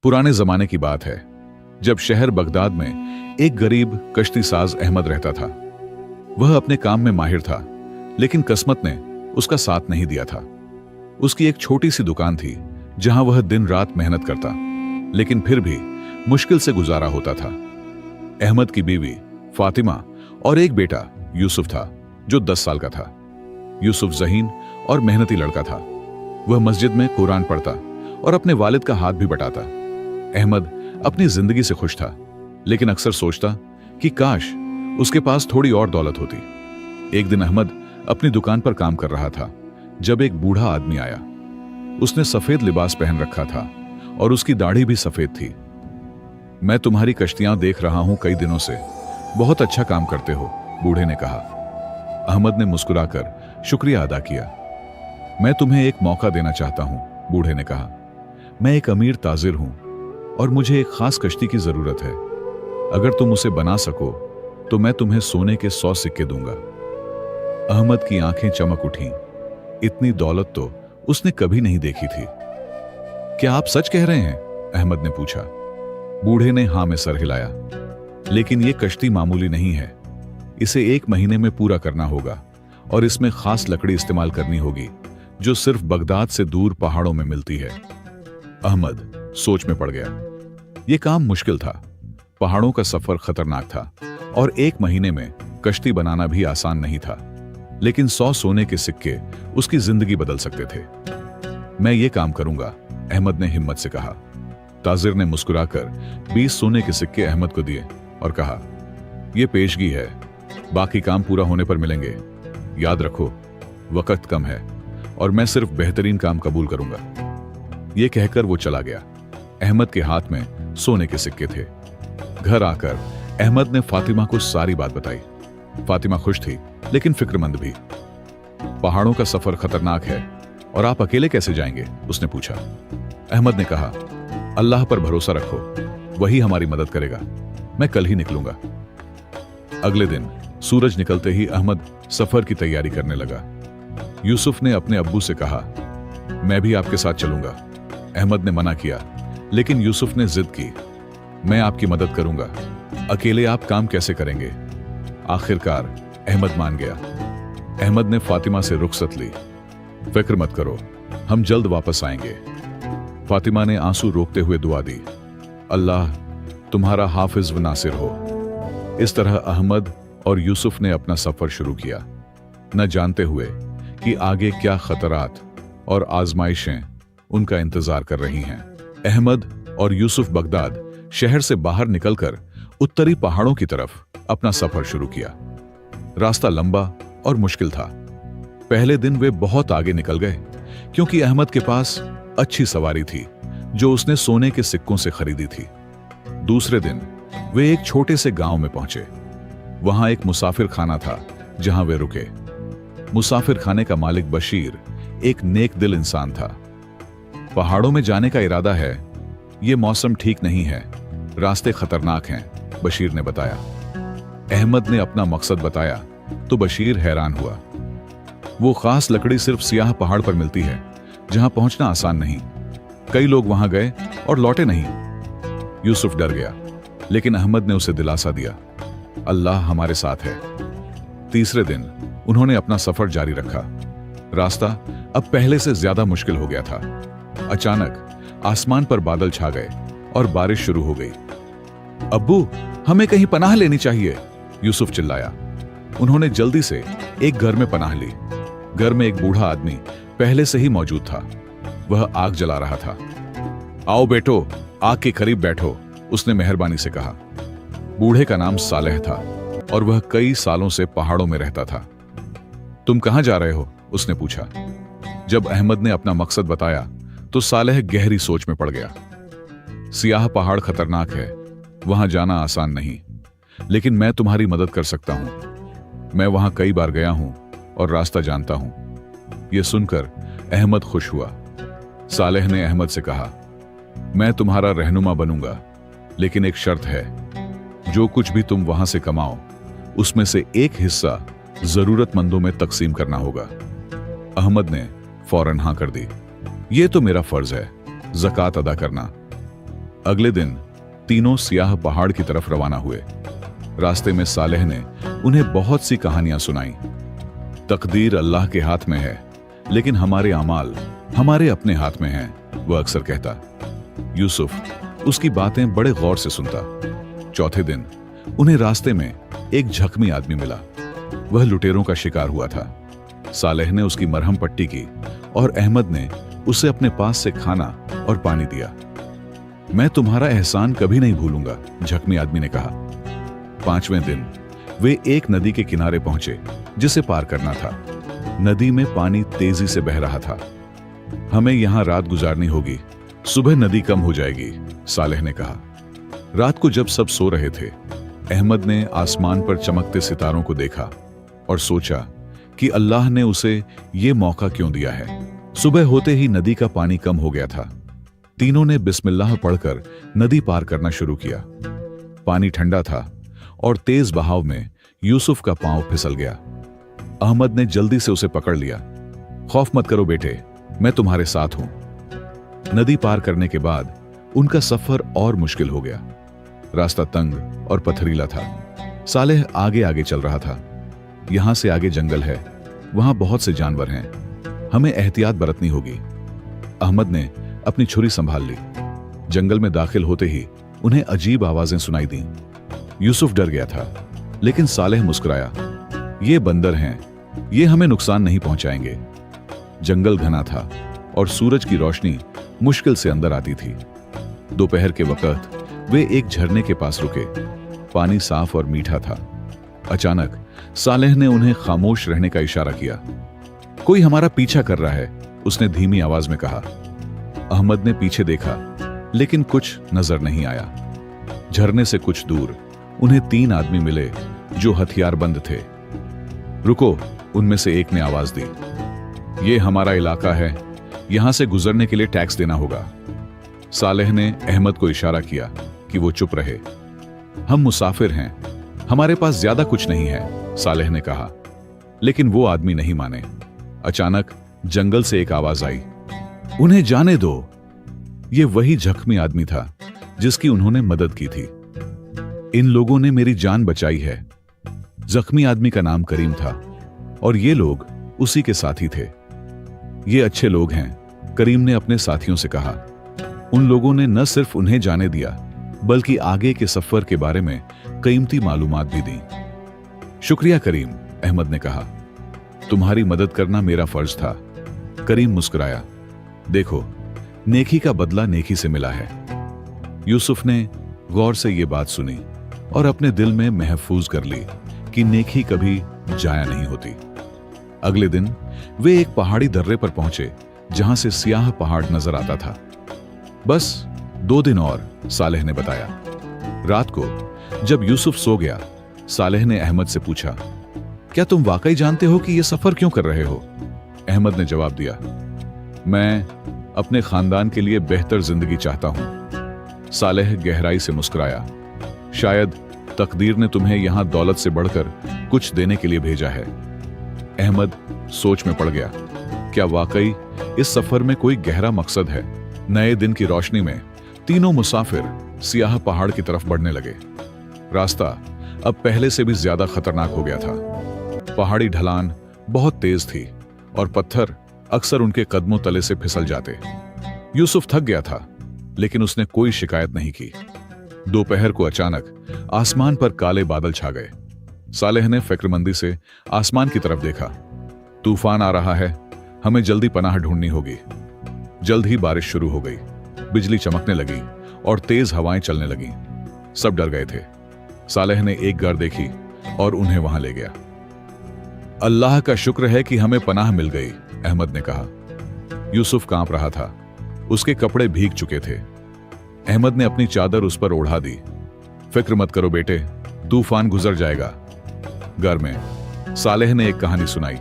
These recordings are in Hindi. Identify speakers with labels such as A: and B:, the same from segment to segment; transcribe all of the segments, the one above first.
A: पुराने जमाने की बात है, जब शहर बगदाद में एक गरीब कश्तीसाज अहमद रहता था। वह अपने काम में माहिर था, लेकिन किस्मत ने उसका साथ नहीं दिया था। उसकी एक छोटी सी दुकान थी, जहां वह दिन रात मेहनत करता, लेकिन फिर भी मुश्किल से गुजारा होता था। अहमद की बीवी फातिमा और एक बेटा यूसुफ था, जो 10 साल का था। यूसुफ ज़हीन और मेहनती लड़का था। वह मस्जिद में कुरान पढ़ता और अपने वालिद का हाथ भी बटाता। अहमद अपनी जिंदगी से खुश था, लेकिन अक्सर सोचता कि काश उसके पास थोड़ी और दौलत होती। एक दिन अहमद अपनी दुकान पर काम कर रहा था, जब एक बूढ़ा आदमी आया। उसने सफेद लिबास पहन रखा था और उसकी दाढ़ी भी सफेद थी। मैं तुम्हारी कश्तियां देख रहा हूं कई दिनों से, बहुत अच्छा काम करते हो, बूढ़े ने कहा। अहमद ने मुस्कुराकर शुक्रिया अदा किया। मैं तुम्हें एक मौका देना चाहता हूं, बूढ़े ने कहा। मैं एक अमीर ताजिर हूं और मुझे एक खास कश्ती की जरूरत है। अगर तुम उसे बना सको तो मैं तुम्हें सोने के 100 सिक्के दूंगा। अहमद की आंखें चमक उठीं। इतनी दौलत तो उसने कभी नहीं देखी थी। क्या आप सच कह रहे हैं? अहमद ने पूछा। बूढ़े ने हां में सर हिलाया। लेकिन यह कश्ती मामूली नहीं है। इसे 1 महीने में पूरा करना होगा और इसमें खास लकड़ी इस्तेमाल करनी होगी, जो सिर्फ बगदाद से दूर पहाड़ों में मिलती है। अहमद सोच में पड़ गया। यह काम मुश्किल था, पहाड़ों का सफर खतरनाक था और 1 महीने में कश्ती बनाना भी आसान नहीं था। लेकिन 100 सोने के सिक्के उसकी जिंदगी बदल सकते थे। मैं ये काम करूंगा, अहमद ने हिम्मत से कहा। ताजिर ने मुस्कुराकर 20 सोने के सिक्के अहमद को दिए और कहा, यह पेशगी है, बाकी काम पूरा होने पर मिलेंगे। याद रखो, वक्त कम है और मैं सिर्फ बेहतरीन काम कबूल करूंगा। यह कहकर वो चला गया। अहमद के हाथ में सोने के सिक्के थे। घर आकर अहमद ने फातिमा को सारी बात बताई। फातिमा खुश थी, लेकिन फिक्रमंद भी। पहाड़ों का सफर खतरनाक है और आप अकेले कैसे जाएंगे? उसने पूछा। अहमद ने कहा, अल्लाह पर भरोसा रखो, वही हमारी मदद करेगा। मैं कल ही निकलूंगा। अगले दिन सूरज निकलते ही अहमद सफर की तैयारी करने लगा। यूसुफ ने अपने अब्बू से कहा, मैं भी आपके साथ चलूंगा। अहमद ने मना किया, लेकिन यूसुफ ने जिद की, मैं आपकी मदद करूंगा, अकेले आप काम कैसे करेंगे? आखिरकार अहमद मान गया। अहमद ने फातिमा से रुखसत ली। फिक्र मत करो, हम जल्द वापस आएंगे। फातिमा ने आंसू रोकते हुए दुआ दी, अल्लाह तुम्हारा हाफिज व नासिर हो। इस तरह अहमद और यूसुफ ने अपना सफर शुरू किया, न जानते हुए कि आगे क्या खतरात और आजमाइशें उनका इंतजार कर रही हैं। अहमद और यूसुफ बगदाद शहर से बाहर निकलकर उत्तरी पहाड़ों की तरफ अपना सफर शुरू किया। रास्ता लंबा और मुश्किल था। पहले दिन वे बहुत आगे निकल गए, क्योंकि अहमद के पास अच्छी सवारी थी, जो उसने सोने के सिक्कों से खरीदी थी। दूसरे दिन वे एक छोटे से गांव में पहुंचे। वहां एक मुसाफिर खाना था, जहां वे रुके। मुसाफिर खाने का मालिक बशीर एक नेक दिल इंसान था। पहाड़ों में जाने का इरादा है, ये मौसम ठीक नहीं है, रास्ते खतरनाक हैं, बशीर ने बताया। अहमद ने अपना मकसद बताया तो बशीर हैरान हुआ। वो खास लकड़ी सिर्फ सियाह पहाड़ पर मिलती है, जहां पहुंचना आसान नहीं। कई लोग वहां गए और लौटे नहीं। यूसुफ डर गया, लेकिन अहमद ने उसे दिलासा दिया, अल्लाह हमारे साथ है। तीसरे दिन उन्होंने अपना सफर जारी रखा। रास्ता अब पहले से ज्यादा मुश्किल हो गया था। अचानक आसमान पर बादल छा गए और बारिश शुरू हो गई। अब्बू, हमें कहीं पनाह लेनी चाहिए, यूसुफ चिल्लाया। उन्होंने जल्दी से एक घर में पनाह ली। घर में एक बूढ़ा आदमी पहले से ही मौजूद था। वह आग जला रहा था। आओ बेटो, आग के करीब बैठो, उसने मेहरबानी से कहा। बूढ़े का नाम सालेह था और वह कई सालों से पहाड़ों में रहता था। तुम कहां जा रहे हो? उसने पूछा। जब अहमद ने अपना मकसद बताया तो सालेह गहरी सोच में पड़ गया। सियाह पहाड़ खतरनाक है, वहां जाना आसान नहीं, लेकिन मैं तुम्हारी मदद कर सकता हूं। मैं वहां कई बार गया हूं और रास्ता जानता हूं। यह सुनकर अहमद खुश हुआ। सालेह ने अहमद से कहा, मैं तुम्हारा रहनुमा बनूंगा, लेकिन एक शर्त है, जो कुछ भी तुम वहां से कमाओ, उसमें से एक हिस्सा जरूरतमंदों में तकसीम करना होगा। अहमद ने फौरन हां कर दी। यह तो मेरा फर्ज है, ज़कात अदा करना। अगले दिन तीनों सियाह पहाड़ की तरफ रवाना हुए। रास्ते में सालेह ने उन्हें बहुत सी कहानियां सुनाई। तकदीर अल्लाह के हाथ में है, लेकिन हमारे अमाल हमारे अपने हाथ में हैं, वह अक्सर कहता। यूसुफ उसकी बातें बड़े गौर से सुनता। चौथे दिन उन्हें रास्ते में एक जख्मी आदमी मिला। वह लुटेरों का शिकार हुआ था। सालेह ने उसकी मरहम पट्टी की और अहमद ने उसे अपने पास से खाना और पानी दिया। मैं तुम्हारा एहसान कभी नहीं भूलूंगा, जख्मी आदमी ने कहा। पांचवें दिन वे एक नदी के किनारे पहुंचे जिसे पार करना था। नदी में पानी तेजी से बह रहा था। हमें यहां रात गुजारनी होगी, सुबह नदी कम हो जाएगी, सालेह ने कहा। रात को जब सब सो रहे थे, अहमद ने आसमान पर चमकते सितारों को देखा और सोचा कि अल्लाह ने उसे ये मौका क्यों दिया है। सुबह होते ही नदी का पानी कम हो गया था। तीनों ने बिस्मिल्लाह पढ़कर नदी पार करना शुरू किया। पानी ठंडा था और तेज बहाव में यूसुफ का पांव फिसल गया। अहमद ने जल्दी से उसे पकड़ लिया। खौफ मत करो बेटे, मैं तुम्हारे साथ हूं। नदी पार करने के बाद उनका सफर और मुश्किल हो गया। रास्ता तंग और पथरीला था। सालेह आगे आगे चल रहा था। यहां से आगे जंगल है, वहां बहुत से जानवर हैं, हमें एहतियात बरतनी होगी। अहमद ने अपनी छुरी संभाल ली। जंगल में दाखिल होते ही उन्हें अजीब आवाजें सुनाई दी। यूसुफ डर गया था, लेकिन सालेह मुस्कुराया। ये बंदर हैं, ये हमें नुकसान नहीं पहुंचाएंगे। जंगल घना था और सूरज की रोशनी मुश्किल से अंदर आती थी। दोपहर के वक्त वे एक झरने के पास रुके। पानी साफ और मीठा था। अचानक सालेह ने उन्हें खामोश रहने का इशारा किया। कोई हमारा पीछा कर रहा है, उसने धीमी आवाज में कहा। अहमद ने पीछे देखा, लेकिन कुछ नजर नहीं आया। झरने से कुछ दूर उन्हें तीन आदमी मिले जो हथियारबंद थे। रुको, उनमें से एक ने आवाज दी। ये हमारा इलाका है, यहां से गुजरने के लिए टैक्स देना होगा। सालेह ने अहमद को इशारा किया कि वो चुप रहे। हम मुसाफिर हैं, हमारे पास ज्यादा कुछ नहीं है, सालेह ने कहा। लेकिन वो आदमी नहीं माने। अचानक जंगल से एक आवाज आई, उन्हें जाने दो। ये वही जख्मी आदमी था जिसकी उन्होंने मदद की थी। इन लोगों ने मेरी जान बचाई है। जख्मी आदमी का नाम करीम था और ये लोग उसी के साथी थे। ये अच्छे लोग हैं, करीम ने अपने साथियों से कहा। उन लोगों ने न सिर्फ उन्हें जाने दिया, बल्कि आगे के सफर के बारे में कीमती मालूमात भी दी। शुक्रिया करीम, अहमद ने कहा। तुम्हारी मदद करना मेरा फर्ज था। करीम मुस्कुराया। देखो, नेकी का बदला नेकी से मिला है। यूसुफ ने गौर से ये बात सुनी और अपने दिल में महफूज कर ली कि नेकी कभी जाया नहीं होती। अगले दिन वे एक पहाड़ी दर्रे पर पहुंचे जहां से सियाह पहाड़ नजर आता था। बस 2 दिन और, सालेह ने बताया। रात को जब यूसुफ सो गया, सालेह ने अहमद से पूछा, क्या तुम वाकई जानते हो कि यह सफर क्यों कर रहे हो? अहमद ने जवाब दिया, मैं अपने खानदान के लिए बेहतर जिंदगी चाहता हूं। सालेह गहराई से मुस्कुराया। शायद तकदीर ने तुम्हें यहां दौलत से बढ़कर कुछ देने के लिए भेजा है। अहमद सोच में पड़ गया। क्या वाकई इस सफर में कोई गहरा मकसद है? नए दिन की रोशनी में तीनों मुसाफिर सियाह पहाड़ की तरफ बढ़ने लगे। रास्ता अब पहले से भी ज्यादा खतरनाक हो गया था। पहाड़ी ढलान बहुत तेज थी और पत्थर अक्सर उनके कदमों तले से फिसल जाते। यूसुफ थक गया था, लेकिन उसने कोई शिकायत नहीं की। दोपहर को अचानक आसमान पर काले बादल छा गए। सालेह ने फिक्रमंदी से आसमान की तरफ देखा। तूफान आ रहा है, हमें जल्दी पनाह ढूंढनी होगी। जल्द ही बारिश शुरू हो गई। बिजली चमकने लगी और तेज हवाएं चलने लगीं। सब डर गए थे। सालेह ने एक घर देखी और उन्हें वहां ले गया। अल्लाह का शुक्र है कि हमें पनाह मिल गई, अहमद ने कहा। यूसुफ कांप रहा था। उसके कपड़े भीग चुके थे। अहमद ने अपनी चादर उस पर ओढ़ा दी। फिक्र मत करो बेटे, तूफान गुजर जाएगा। घर में सालेह ने एक कहानी सुनाई।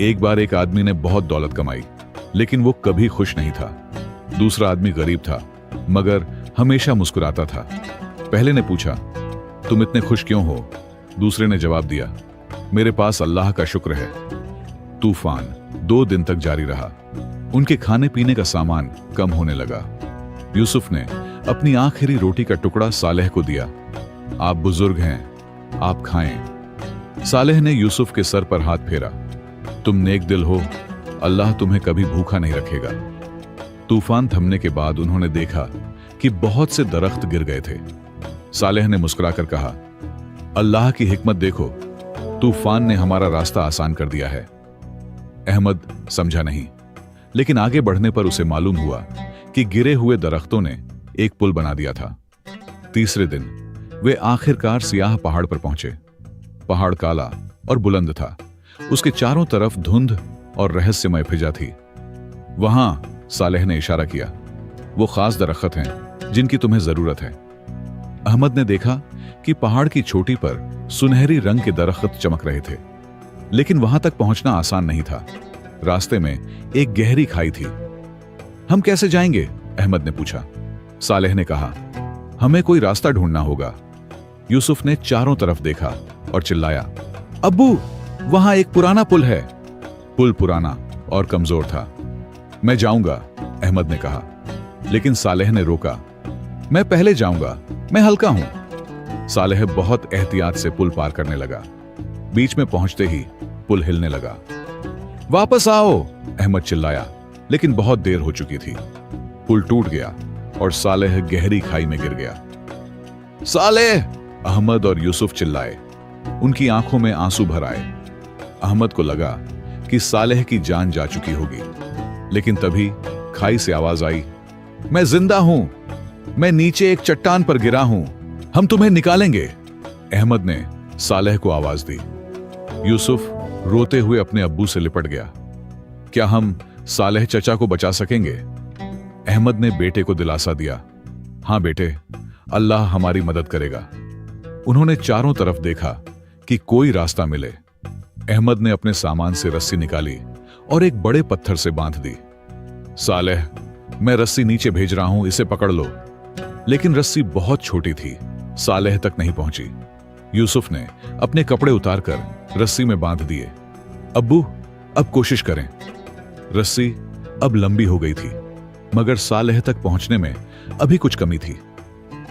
A: एक बार एक आदमी ने बहुत दौलत कमाई, लेकिन वो कभी खुश नहीं था। दूसरा आदमी गरीब था, मगर हमेशा मुस्कुराता था। पहले ने पूछा, तुम इतने खुश क्यों हो? दूसरे ने जवाब दिया, मेरे पास अल्लाह का शुक्र है। तूफान 2 दिन तक जारी रहा। उनके खाने पीने का सामान कम होने लगा। यूसुफ ने अपनी आखिरी रोटी का टुकड़ा सालेह को दिया। आप बुजुर्ग हैं, आप खाएं। सालेह ने यूसुफ के सर पर हाथ फेरा। तुम नेक दिल हो, अल्लाह तुम्हें कभी भूखा नहीं रखेगा। तूफान थमने के बाद उन्होंने देखा कि बहुत से दरख्त गिर गए थे। सालेह ने मुस्कुराकर कहा, अल्लाह की हिकमत देखो, तूफान ने हमारा रास्ता आसान कर दिया है। अहमद समझा नहीं, लेकिन आगे बढ़ने पर उसे मालूम हुआ कि गिरे हुए दरख्तों ने एक पुल बना दिया था। तीसरे दिन वे आखिरकार सियाह पहाड़ पर पहुंचे। पहाड़ काला और बुलंद था, उसके चारों तरफ धुंध और रहस्यमय फिजा थी। वहां सालेह ने इशारा किया, वो खास दरख्त हैं जिनकी तुम्हें जरूरत है। अहमद ने देखा कि पहाड़ की चोटी पर सुनहरी रंग के दरख्त चमक रहे थे, लेकिन वहां तक पहुंचना आसान नहीं था। रास्ते में एक गहरी खाई थी। हम कैसे जाएंगे? अहमद ने पूछा। सालेह ने कहा, हमें कोई रास्ता ढूंढना होगा। यूसुफ ने चारों तरफ देखा और चिल्लाया, अब्बू, वहां एक पुराना पुल है। पुल पुराना और कमजोर था। मैं जाऊंगा, अहमद ने कहा, लेकिन सालेह ने रोका। मैं पहले जाऊंगा, मैं हल्का हूं। सालेह बहुत एहतियात से पुल पार करने लगा। बीच में पहुंचते ही पुल हिलने लगा। वापस आओ, अहमद चिल्लाया, लेकिन बहुत देर हो चुकी थी। पुल टूट गया और सालेह गहरी खाई में गिर गया। सालेह! अहमद और यूसुफ चिल्लाए। उनकी आंखों में आंसू भर आए। अहमद को लगा कि सालेह की जान जा चुकी होगी, लेकिन तभी खाई से आवाज आई, मैं जिंदा हूं, मैं नीचे एक चट्टान पर गिरा हूं, हम तुम्हें निकालेंगे। अहमद ने सालेह को आवाज दी। यूसुफ रोते हुए अपने अब्बू से लिपट गया। क्या हम सालेह चचा को बचा सकेंगे? अहमद ने बेटे को दिलासा दिया, हां बेटे, अल्लाह हमारी मदद करेगा। उन्होंने चारों तरफ देखा कि कोई रास्ता मिले। अहमद ने अपने सामान से रस्सी निकाली और एक बड़े पत्थर से बांध दी। सालेह, मैं रस्सी नीचे भेज रहा हूं, इसे पकड़ लो। लेकिन रस्सी बहुत छोटी थी, सालेह तक नहीं पहुंची। यूसुफ ने अपने कपड़े उतारकर रस्सी में बांध दिए। अब्बू, अब कोशिश करें। रस्सी अब लंबी हो गई थी, मगर सालेह तक पहुंचने में अभी कुछ कमी थी।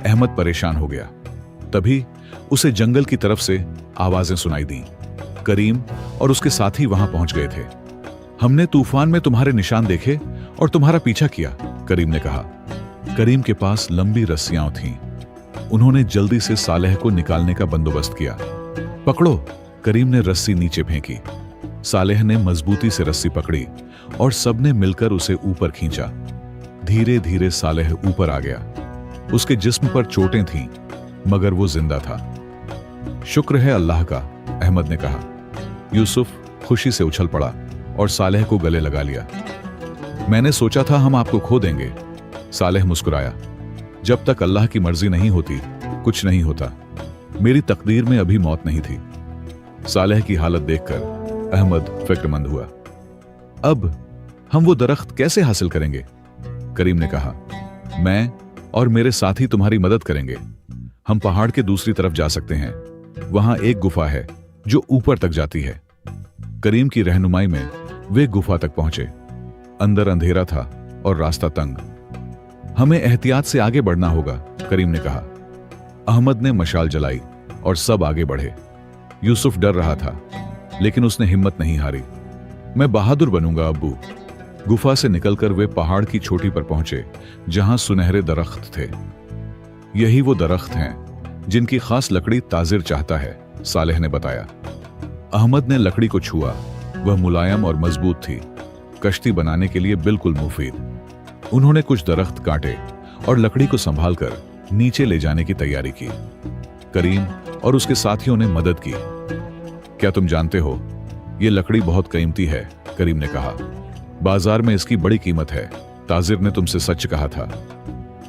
A: अहमद परेशान हो गया। तभी उसे जंगल की तरफ से आवाजें सुनाई दी। करीम और उसके साथी वहां पहुंच गए थे। हमने तूफान में तुम्हारे निशान देखे और तुम्हारा पीछा किया, करीम ने कहा। करीम के पास लंबी रस्सियां थीं। उन्होंने जल्दी से सालेह को निकालने का बंदोबस्त किया। पकड़ो, करीम ने रस्सी नीचे फेंकी। सालेह ने मजबूती से रस्सी पकड़ी और सबने मिलकर उसे ऊपर खींचा। धीरे धीरे सालेह ऊपर आ गया। उसके जिस्म पर चोटें थीं, मगर वो जिंदा था। शुक्र है अल्लाह का, अहमद ने कहा। यूसुफ खुशी से उछल पड़ा और सालेह को गले लगा लिया। मैंने सोचा था हम आपको खो देंगे, सालेह मुस्कुराया। जब तक अल्लाह की मर्जी नहीं होती, कुछ नहीं होता। मेरी तकदीर में अभी मौत नहीं थी। सालेह की हालत देखकर अहमद फिक्रमंद हुआ। अब हम वो दरख्त कैसे हासिल करेंगे? करीम ने कहा। मैं और मेरे साथी तुम्हारी मदद करेंगे। हम पहाड़ के दूसरी तरफ जा सकते हैं। वहां एक गुफा है जो ऊपर तक जाती है। करीम की रहनुमाई में वे गुफा तक पहुंचे। अंदर अंधेरा था और रास्ता तंग। हमें एहतियात से आगे बढ़ना होगा, करीम ने कहा। अहमद ने मशाल जलाई और सब आगे बढ़े। यूसुफ डर रहा था, लेकिन उसने हिम्मत नहीं हारी। मैं बहादुर बनूंगा अब्बू। गुफा से निकलकर वे पहाड़ की चोटी पर पहुंचे, जहां सुनहरे दरख्त थे। यही वो दरख्त हैं जिनकी खास लकड़ी ताजिर चाहता है, सालेह ने बताया। अहमद ने लकड़ी को छुआ। वह मुलायम और मजबूत थी, कश्ती बनाने के लिए बिल्कुल मुफीद। उन्होंने कुछ दरख्त काटे और लकड़ी को संभालकर नीचे ले जाने की तैयारी की। करीम और उसके साथियों ने मदद की। क्या तुम जानते हो, यह लकड़ी बहुत कीमती है, करीम ने कहा। बाजार में इसकी बड़ी कीमत है। ताजिर ने तुमसे सच कहा था।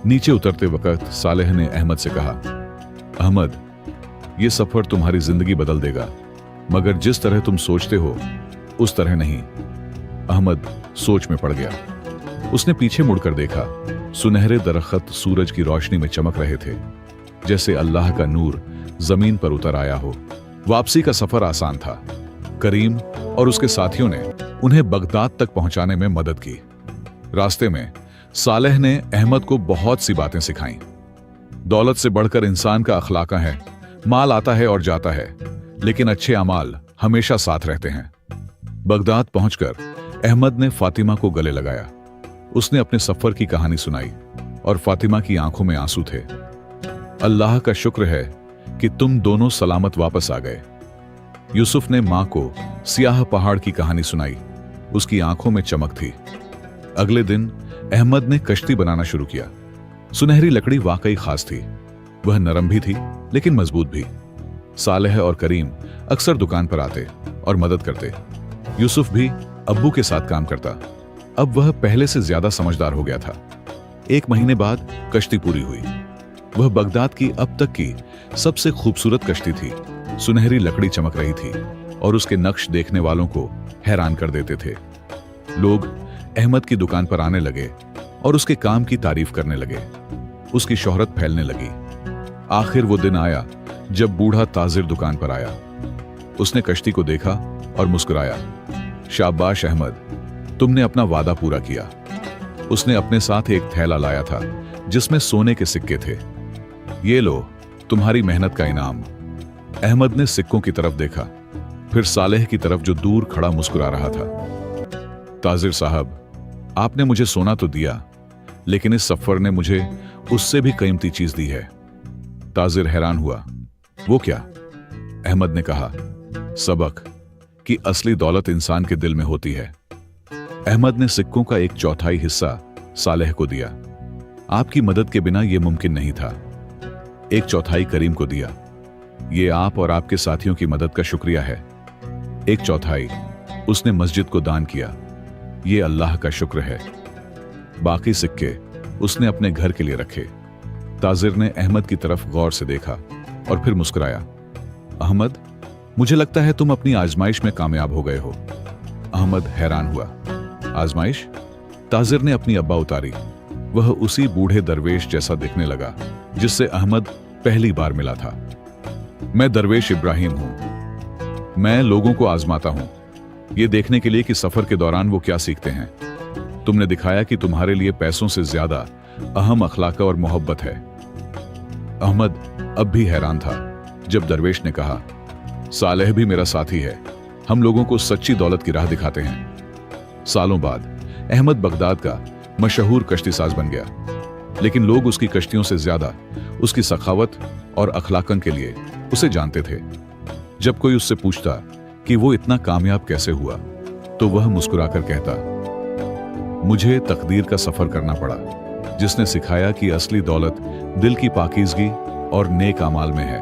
A: नीचे उतरते वक्त सालेह ने अहमद से कहा, अहमद, यह सफर तुम्हारी जिंदगी बदल देगा, मगर जिस तरह तुम सोचते हो उस तरह नहीं। अहमद सोच में पड़ गया। उसने पीछे मुड़कर देखा। सुनहरे दरख्त सूरज की रोशनी में चमक रहे थे, जैसे अल्लाह का नूर जमीन पर उतर आया हो। वापसी का सफर आसान था। करीम और उसके साथियों ने उन्हें बगदाद तक पहुंचाने में मदद की। रास्ते में सालेह ने अहमद को बहुत सी बातें सिखाई। दौलत से बढ़कर इंसान का अखलाका है। माल आता है और जाता है, लेकिन अच्छे अमाल हमेशा साथ रहते हैं। बगदाद पहुंचकर अहमद ने फातिमा को गले लगाया। उसने अपने सफर की कहानी सुनाई और फातिमा की आंखों में आंसू थे। अल्लाह का शुक्र है कि तुम दोनों सलामत वापस आ गए। यूसुफ ने मां को सियाह पहाड़ की कहानी सुनाई। उसकी आंखों में चमक थी। अगले दिन अहमद ने कश्ती बनाना शुरू किया। सुनहरी लकड़ी वाकई खास थी। वह नरम भी थी लेकिन मजबूत भी। सालेह और करीम अक्सर दुकान पर आते और मदद करते। यूसुफ भी अब्बू के साथ काम करता। अब वह पहले से ज्यादा समझदार हो गया था। 1 महीने बाद कश्ती पूरी हुई। वह बगदाद की अब तक की सबसे खूबसूरत कश्ती थी। सुनहरी लकड़ी चमक रही थी और उसके नक्श देखने वालों को हैरान कर देते थे। लोग अहमद की दुकान पर आने लगे और उसके काम की तारीफ करने लगे। उसकी शोहरत फैलने लगी। आखिर वो दिन आया जब बूढ़ा ताजिर दुकान पर आया। उसने कश्ती को देखा और मुस्कुराया। शाबाश अहमद, तुमने अपना वादा पूरा किया। उसने अपने साथ एक थैला लाया था जिसमें सोने के सिक्के थे। ये लो, तुम्हारी मेहनत का इनाम। अहमद ने सिक्कों की तरफ देखा, फिर सालेह की तरफ जो दूर खड़ा मुस्कुरा रहा था। ताजिर साहब, आपने मुझे सोना तो दिया, लेकिन इस सफर ने मुझे उससे भी कीमती चीज दी है। ताजिर हैरान हुआ। वो क्या? अहमद ने कहा, सबक कि असली दौलत इंसान के दिल में होती है। अहमद ने सिक्कों का 1/4 हिस्सा सालेह को दिया। आपकी मदद के बिना यह मुमकिन नहीं था। 1/4 करीम को दिया। ये आप और आपके साथियों की मदद का शुक्रिया है। 1/4 उसने मस्जिद को दान किया। ये अल्लाह का शुक्र है। बाकी सिक्के उसने अपने घर के लिए रखे। ताजिर ने अहमद की तरफ गौर से देखा और फिर मुस्कुराया। अहमद, मुझे लगता है तुम अपनी आजमाइश में कामयाब हो गए हो। अहमद हैरान हुआ। आजमाइश? ताजिर ने अपनी अब्बा उतारी। वह उसी बूढ़े दरवेश जैसा दिखने लगा जिससे अहमद पहली बार मिला था। मैं दरवेश इब्राहिम हूं। मैं लोगों को आजमाता हूं, यह देखने के लिए कि सफर के दौरान वो क्या सीखते हैं। तुमने दिखाया कि तुम्हारे लिए पैसों से ज्यादा अहम अखलाक और मोहब्बत है। अहमद अब भी हैरान था जब दरवेश ने कहा, सालेह भी मेरा साथी है। हम लोगों को सच्ची दौलत की राह दिखाते हैं। सालों बाद अहमद बगदाद का मशहूर कश्तीसाज बन गया, लेकिन लोग उसकी कश्तियों से ज्यादा उसकी सखावत और अखलाकन के लिए उसे जानते थे। जब कोई उससे पूछता कि वो इतना कामयाब कैसे हुआ, तो वह मुस्कुराकर कहता, मुझे तकदीर का सफर करना पड़ा, जिसने सिखाया कि असली दौलत दिल की पाकीज़गी और नेक अमाल में है।